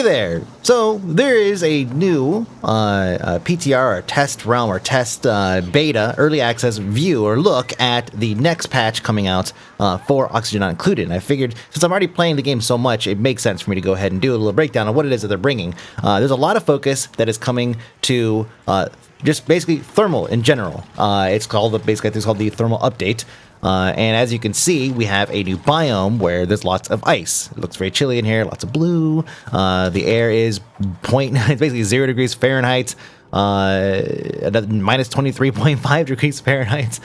there! So there is a new PTR or test realm or test beta early access view or look at the next patch coming out for Oxygen Not Included. And I figured since I'm already playing the game so much, it makes sense for me to go ahead and do a little breakdown of what it is that they're bringing. There's a lot of focus that is coming to just basically thermal in general. It's called the thermal update. And as you can see, we have a new biome where there's lots of ice. It looks very chilly in here, lots of blue. The air is it's basically 0 degrees Fahrenheit, minus 23.5 degrees Fahrenheit.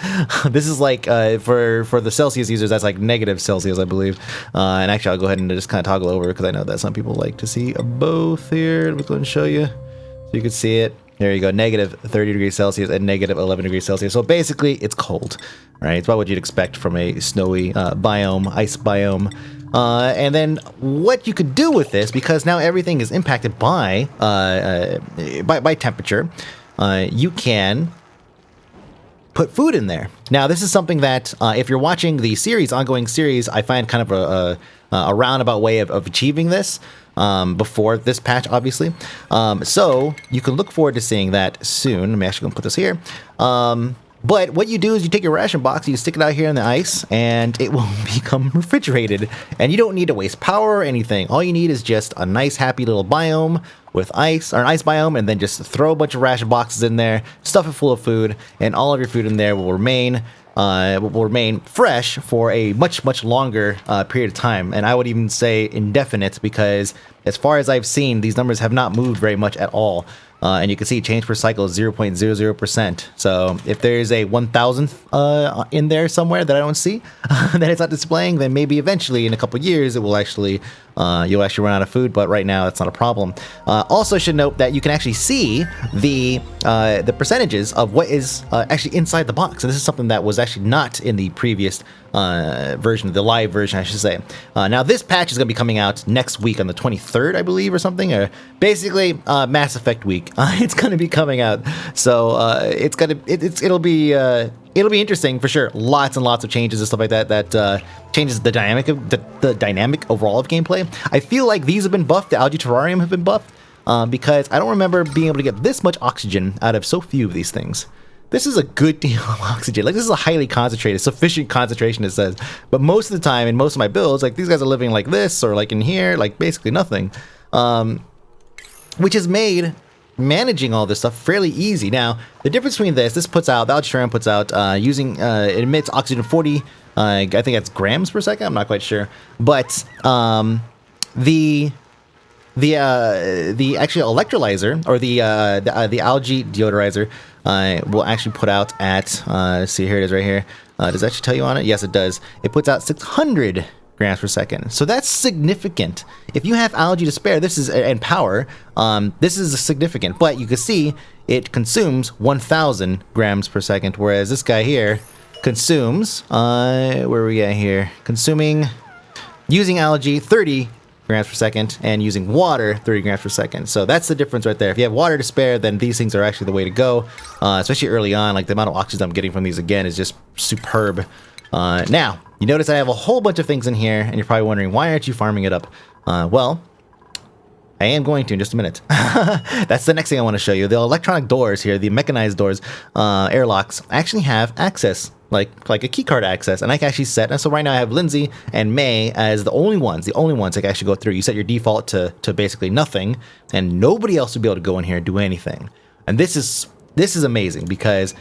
This is like, for the Celsius users, that's like negative Celsius, I believe. And actually, I'll go ahead and just kind of toggle over because I know that some people like to see both here. Let me go ahead and show you so you can see it. There you go, negative 30 degrees Celsius and negative 11 degrees Celsius. So basically, it's cold, right? It's about what you'd expect from a snowy biome, ice biome. And then what you could do with this, because now everything is impacted by temperature, you can put food in there. Now, this is something that if you're watching the ongoing series, I find kind of a roundabout way of achieving this. Before this patch, obviously. So you can look forward to seeing that soon. I'm actually going to put this here. But what you do is you take your ration box, you stick it out here in the ice, and it will become refrigerated. And you don't need to waste power or anything. All you need is just a nice, happy little biome with ice, or an ice biome, and then just throw a bunch of ration boxes in there, stuff it full of food, and all of your food in there will remain fresh for a much, much longer period of time. And I would even say indefinite, because as far as I've seen, these numbers have not moved very much at all. And you can see change per cycle is 0.00%. So if there's a 1,000th in there somewhere that I don't see, that it's not displaying, then maybe eventually in a couple years it will actually, you'll actually run out of food. But right now that's not a problem. Also should note that you can actually see the percentages of what is actually inside the box. And this is something that was actually not in the previous version, the live version, I should say. Now this patch is going to be coming out next week on the 23rd, I believe, or something. Basically, Mass Effect week. It's going to be coming out, so it'll be interesting for sure. Lots and lots of changes and stuff like that. That changes the dynamic of the dynamic overall of gameplay. I feel like these have been buffed. The algae terrarium have been buffed because I don't remember being able to get this much oxygen out of so few of these things. This is a good deal of oxygen. Like, this is a highly concentrated, sufficient concentration, it says. But most of the time, in most of my builds, like, these guys are living like this, or like in here, like basically nothing. Which has made managing all this stuff fairly easy. Now, the difference between this puts out, the Algae puts out, it emits oxygen 40, I think that's grams per second, I'm not quite sure. But the actual electrolyzer, or the algae deodorizer, will actually put out at, let's see, here it is right here. Does it actually tell you on it? Yes, it does. It puts out 600 grams per second. So that's significant. If you have algae to spare, and power, this is significant. But you can see it consumes 1,000 grams per second, whereas this guy here consumes, where are we at here? Using algae, 30 grams per second, and using water, 30 grams per second. So that's the difference right there. If you have water to spare, then these things are actually the way to go, especially early on. Like, the amount of oxygen I'm getting from these, again, is just superb. Now, you notice I have a whole bunch of things in here, and you're probably wondering, why aren't you farming it up? Well, I am going to in just a minute. That's the next thing I want to show you. The electronic doors here, the mechanized doors, airlocks, actually have access, like a keycard access, and I can actually set. And so right now I have Lindsay and May as the only ones that can actually go through. You set your default to basically nothing, and nobody else will be able to go in here and do anything. And this is amazing, because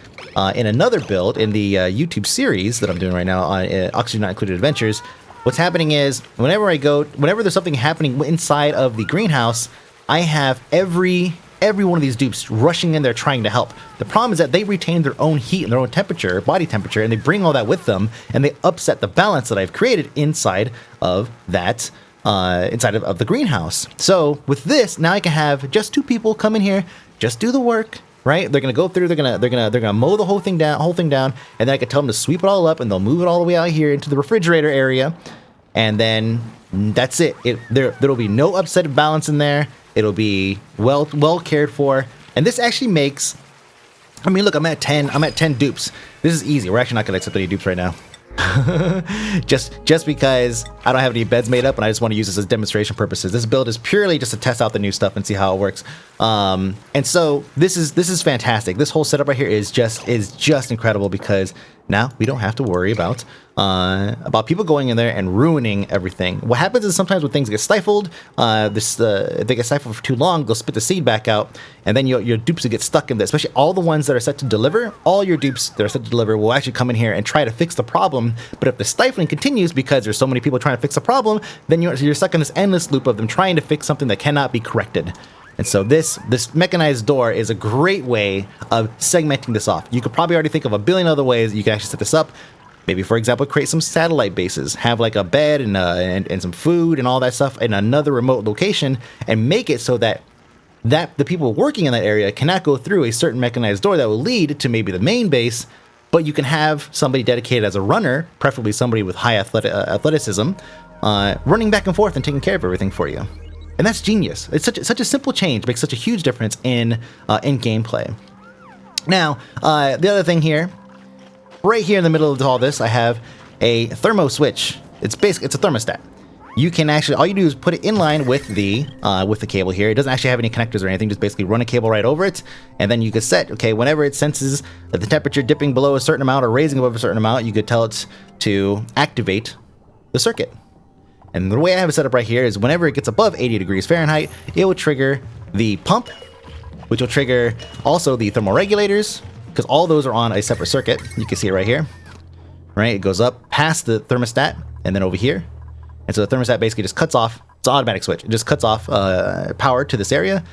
in another build in the YouTube series that I'm doing right now on Oxygen Not Included Adventures, what's happening is whenever there's something happening inside of the greenhouse, I have every one of these dupes rushing in there trying to help. The problem is that they retain their own heat and their own temperature, body temperature, and they bring all that with them, and they upset the balance that I've created inside of that, inside of the greenhouse. So with this, now I can have just 2 people come in here, just do the work. Right? They're gonna go through. They're gonna mow the whole thing down, and then I can tell them to sweep it all up, and they'll move it all the way out here into the refrigerator area, and then that's it. There'll be no upset balance in there. It'll be well cared for, and this actually makes. I mean, look, I'm at 10 dupes. This is easy. We're actually not gonna accept any dupes right now. just because I don't have any beds made up and I just want to use this as demonstration purposes. This build is purely just to test out the new stuff and see how it works. And so this is fantastic. This whole setup right here is just incredible, because now we don't have to worry about people going in there and ruining everything. What happens is sometimes when things get stifled, if they get stifled for too long, they'll spit the seed back out, and then your dupes will get stuck in there. Especially all the ones that are set to deliver, all your dupes that are set to deliver will actually come in here and try to fix the problem. But if the stifling continues because there's so many people trying to fix the problem, then you're stuck in this endless loop of them trying to fix something that cannot be corrected. And so this mechanized door is a great way of segmenting this off. You could probably already think of a billion other ways you can actually set this up. Maybe, for example, create some satellite bases, have like a bed and some food and all that stuff in another remote location, and make it so that the people working in that area cannot go through a certain mechanized door that will lead to maybe the main base, but you can have somebody dedicated as a runner, preferably somebody with high athleticism, running back and forth and taking care of everything for you. And that's genius. It's such a simple change, makes such a huge difference in gameplay. Now, the other thing here, right here in the middle of all this, I have a thermo switch. It's a thermostat. You can actually, all you do is put it in line with the cable here. It doesn't actually have any connectors or anything. Just basically run a cable right over it, and then you could set, okay, whenever it senses that the temperature dipping below a certain amount or raising above a certain amount, you could tell it to activate the circuit. And the way I have it set up right here is whenever it gets above 80 degrees Fahrenheit, it will trigger the pump, which will trigger also the thermal regulators, because all those are on a separate circuit. You can see it right here. Right? It goes up past the thermostat and then over here. And so the thermostat basically just cuts off. It's an automatic switch. It just cuts off power to this area,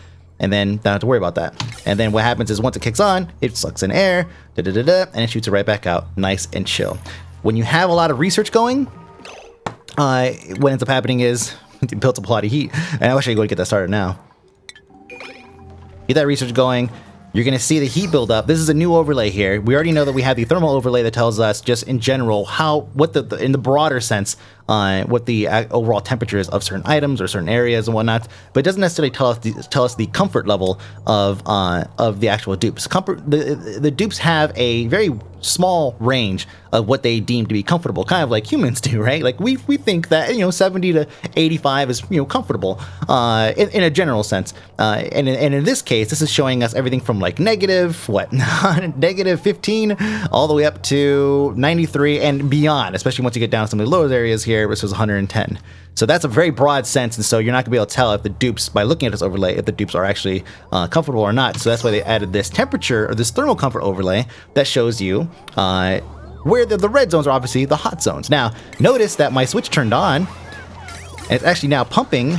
and then don't have to worry about that. And then what happens is once it kicks on, it sucks in air, and it shoots it right back out, nice and chill. When you have a lot of research going, what ends up happening is it builds up a lot of heat. And I wish I could go and get that started now. Get that research going. You're going to see the heat build up. This is a new overlay here. We already know that we have the thermal overlay that tells us just in general in the broader sense, what the overall temperature is of certain items or certain areas and whatnot. But it doesn't necessarily tell us the comfort level of the actual dupes. The dupes have a very small range of what they deem to be comfortable, kind of like humans do, right? Like we think that 70 to 85 is comfortable in a general sense. And in this case, this is showing us everything from like negative negative 15 all the way up to 93 and beyond, especially once you get down to some of the lower areas here, which is 110. So that's a very broad sense, and so you're not going to be able to tell if the dupes, by looking at this overlay, if the dupes are actually comfortable or not. So that's why they added this temperature, or this thermal comfort overlay, that shows you where the red zones are obviously the hot zones. Now, notice that my switch turned on, and it's actually now pumping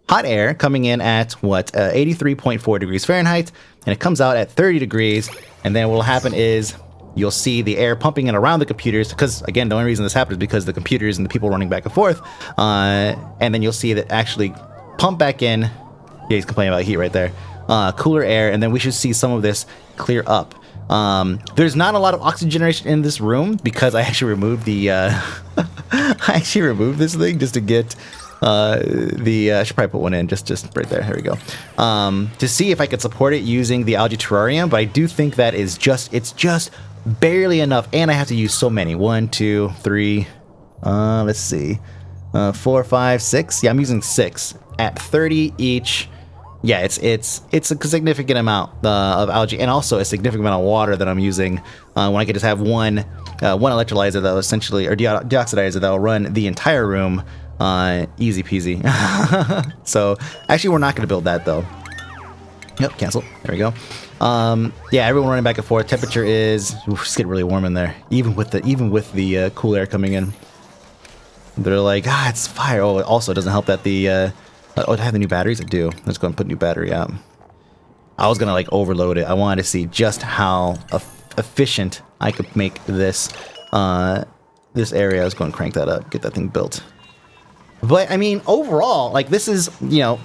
hot air coming in at, 83.4 degrees Fahrenheit, and it comes out at 30 degrees, and then what will happen is you'll see the air pumping in around the computers, because, again, the only reason this happens is because the computers and the people running back and forth, and then you'll see that actually pump back in. Yeah, he's complaining about heat right there. Cooler air, and then we should see some of this clear up. There's not a lot of oxygen generation in this room, because I actually removed this thing just to get I should probably put one in just right there. Here we go. To see if I could support it using the algae terrarium, but I do think that it's just barely enough, and I have to use so many. 1, 2, 3. Let's see. 4, 5, 6. Yeah, I'm using 6 at 30 each. Yeah, it's a significant amount of algae, and also a significant amount of water that I'm using. When I could just have one electrolyzer that will essentially, or deoxidizer that will run the entire room. Easy peasy. So actually, we're not going to build that though. Yep, cancel. There we go. Yeah, everyone running back and forth. Temperature is it's getting really warm in there, even with the cool air coming in. They're like, it's fire. Oh, it also doesn't help that the do I have the new batteries? I do. Let's go and put new battery out. I was gonna overload it. I wanted to see just how efficient I could make this this area. I was going to crank that up, get that thing built. But I mean, overall, this is, the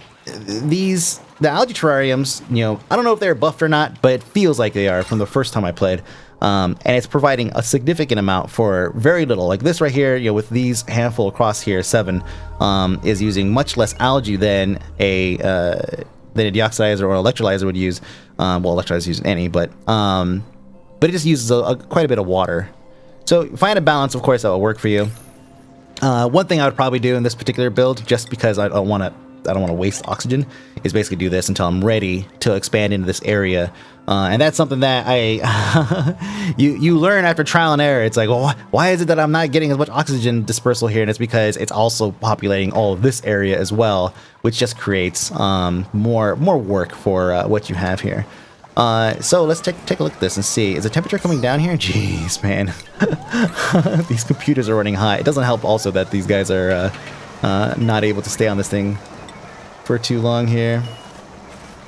algae terrariums, I don't know if they're buffed or not, but it feels like they are from the first time I played. And it's providing a significant amount for very little. Like this right here, with these handful across here, 7, is using much less algae than a deoxidizer or electrolyzer would use. Well, electrolyzer using any, but it just uses quite a bit of water. So find a balance, of course, that will work for you. One thing I would probably do in this particular build, just because I don't want to waste oxygen, is basically do this until I'm ready to expand into this area. And that's something that you learn after trial and error. It's like, well, why is it that I'm not getting as much oxygen dispersal here? And it's because it's also populating all of this area as well, which just creates more work for what you have here. So let's take a look at this and see. Is the temperature coming down here? Jeez, man. These computers are running hot. It doesn't help also that these guys are not able to stay on this thing for too long here.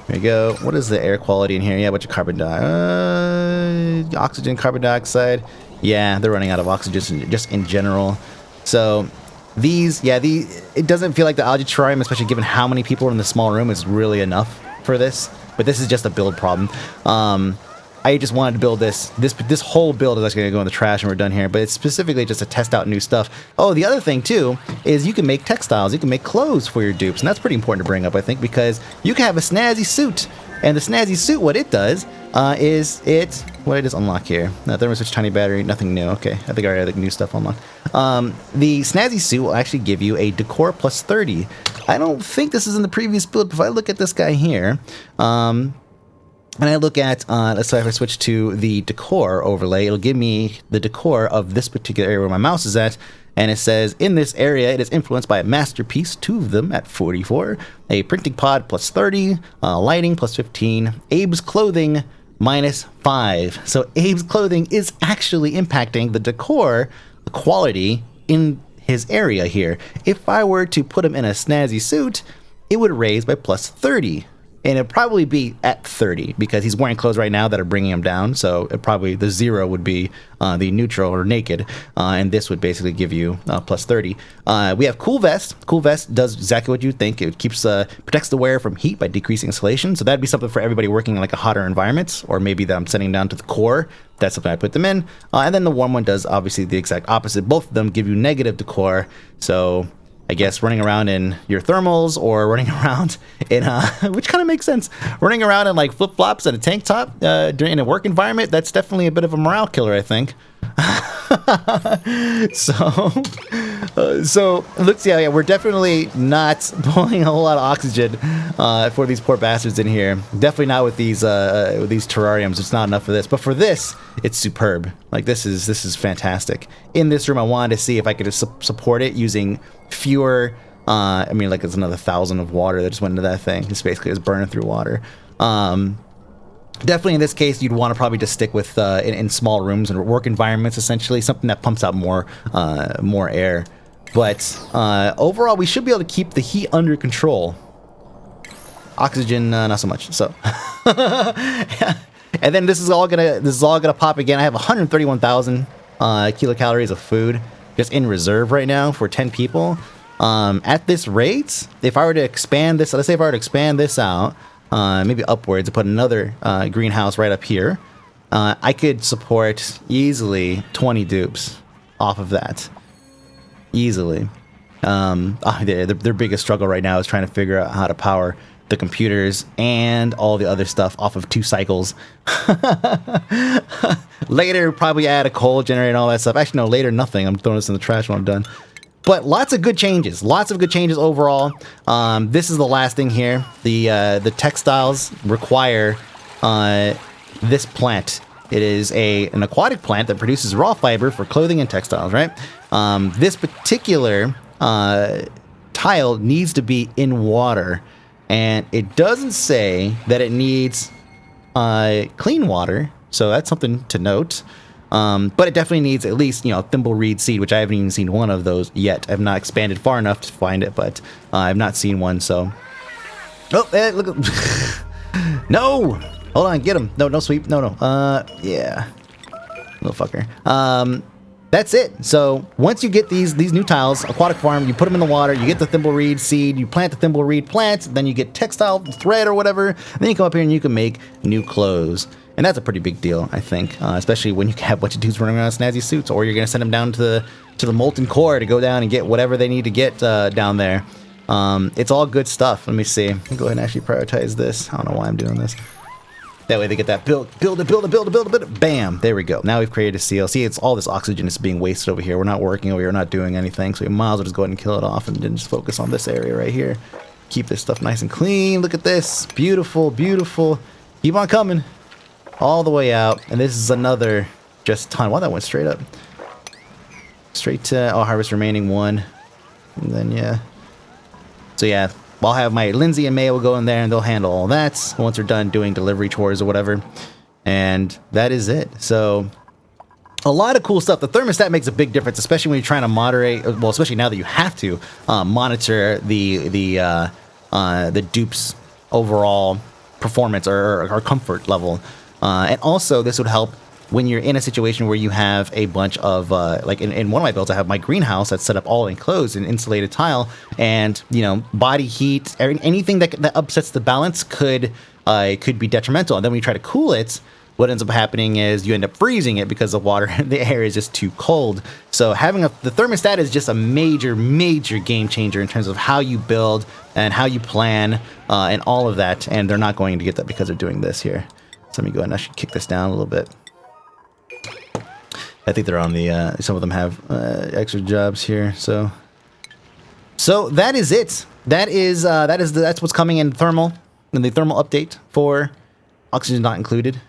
There you go. What is the air quality in here? Yeah, a bunch of carbon dioxide, oxygen, carbon dioxide. Yeah, they're running out of oxygen just in general. So it doesn't feel like the algae terrarium, especially given how many people are in the small room, is really enough for this. But this is just a build problem. I just wanted to build this whole build is actually going to go in the trash when we're done here, but it's specifically just to test out new stuff. Oh, the other thing too is you can make textiles, you can make clothes for your dupes, and that's pretty important to bring up, I think, because you can have a snazzy suit, and the snazzy suit, what it does what I just unlock here. Thermal switch, tiny battery, nothing new. Okay, I think I already have the new stuff unlocked. The snazzy suit will actually give you a decor plus 30. I don't think this is in the previous build, but if I look at this guy here, and I look at, let's say if I switch to the decor overlay, it'll give me the decor of this particular area where my mouse is at, and it says, in this area, it is influenced by a masterpiece, 2 of them at 44, a printing pod plus 30, lighting plus 15, Abe's clothing minus 5. So Abe's clothing is actually impacting the decor quality in his area here. If I were to put him in a snazzy suit, it would raise by plus 30. And it'd probably be at 30 because he's wearing clothes right now that are bringing him down. So the 0 would be the neutral or naked. And this would basically give you plus 30. We have Cool Vest. Cool Vest does exactly what you think. It protects the wearer from heat by decreasing insulation. So that'd be something for everybody working in like a hotter environment, or maybe that I'm sending down to the core. That's something I put them in. And then the warm one does obviously the exact opposite. Both of them give you negative decor. So I guess running around in your thermals or running around in, which kind of makes sense, running around in like flip-flops and a tank top during a work environment, that's definitely a bit of a morale killer, I think. So let's see. Yeah, we're definitely not pulling a whole lot of oxygen for these poor bastards in here. Definitely not with these terrariums. It's not enough for this, but for this, it's superb. Like this is fantastic. In this room, I wanted to see if I could support it using fewer. I mean, like it's another 1,000 of water that just went into that thing. It's basically just burning through water. Definitely in this case, you'd want to probably just stick with in small rooms and work environments, essentially something that pumps out more air. But overall, we should be able to keep the heat under control. Oxygen, not so much. So, and then this is all gonna pop again. I have 131,000 kilocalories of food just in reserve right now for 10 people. At this rate, if I were to expand this, let's say if I were to expand this out. Maybe upwards and put another greenhouse right up here, I could support easily 20 dupes off of that. Easily. Their biggest struggle right now is trying to figure out how to power the computers and all the other stuff off of 2 cycles. Later, probably add a coal generator and all that stuff. Actually, no, later, nothing. I'm throwing this in the trash when I'm done. But lots of good changes. Lots of good changes overall. This is the last thing here. The textiles require this plant. It is an aquatic plant that produces raw fiber for clothing and textiles, right? This particular tile needs to be in water. And it doesn't say that it needs clean water. So that's something to note. But it definitely needs at least, thimbleweed seed, which I haven't even seen one of those yet. I've not expanded far enough to find it, but I've not seen one, so. Oh, look. No! Hold on, get him. No sweep. No. Yeah. Little fucker. That's it. So once you get these new tiles, aquatic farm, you put them in the water, you get the thimbleweed seed, you plant the thimbleweed plant, then you get textile thread or whatever, then you come up here and you can make new clothes. And that's a pretty big deal, I think, especially when you have a bunch of dudes running around in snazzy suits, or you're going to send them down to the molten core to go down and get whatever they need to get down there. It's all good stuff. Let me see. Let me go ahead and actually prioritize this. I don't know why I'm doing this. That way they get that build it. Bam. There we go. Now we've created a seal. See, it's all this oxygen is being wasted over here. We're not working over here. We're not doing anything. So we might as well just go ahead and kill it off and then just focus on this area right here. Keep this stuff nice and clean. Look at this. Beautiful, beautiful. Keep on coming. All the way out. And this is another just ton. Wow, that went straight up. Straight to, oh, harvest remaining 1. And then, yeah. So, yeah. I'll have my Lindsay and Maya will go in there and they'll handle all that once we're done doing delivery chores or whatever. And that is it. So a lot of cool stuff. The thermostat makes a big difference, especially when you're trying to moderate. Well, especially now that you have to monitor the dupe's overall performance or comfort level. And also this would help when you're in a situation where you have a bunch of, like in one of my builds, I have my greenhouse that's set up all enclosed in insulated tile, and, you know, body heat, anything that upsets the balance could be detrimental. And then when you try to cool it, what ends up happening is you end up freezing it because the water, the air is just too cold. So having the thermostat is just a major, major game changer in terms of how you build and how you plan and all of that. And they're not going to get that because they're doing this here. So let me go ahead and I should kick this down a little bit. I think they're on the, some of them have extra jobs here, so that is it. That's what's coming in thermal, in the thermal update for oxygen not included.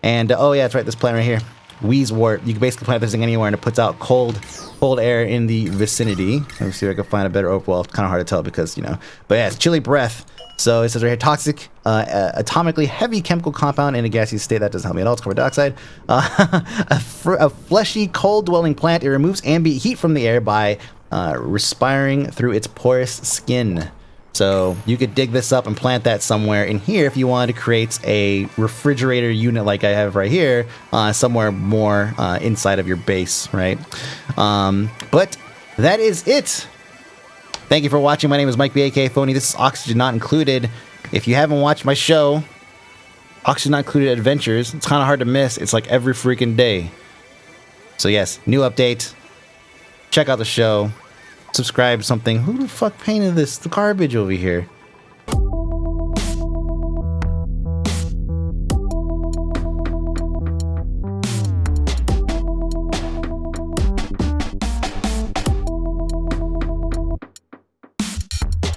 And, oh yeah, that's right, this plant right here, Wheezewort. You can basically plant this thing anywhere and it puts out cold air in the vicinity. Let me see if I can find a better, well, it's kind of hard to tell because, you know, but yeah, it's chilly breath. So it says right here, toxic, atomically heavy chemical compound in a gaseous state. That doesn't help me at all. It's carbon dioxide. A fleshy, cold-dwelling plant. It removes ambient heat from the air by respiring through its porous skin. So you could dig this up and plant that somewhere in here if you wanted to create a refrigerator unit like I have right here, somewhere more inside of your base, right? But that is it. Thank you for watching. My name is Mike B, aka Phony. This is Oxygen Not Included. If you haven't watched my show, Oxygen Not Included Adventures, it's kind of hard to miss. It's like every freaking day. So yes, new update. Check out the show. Subscribe to something. Who the fuck painted this? The garbage over here.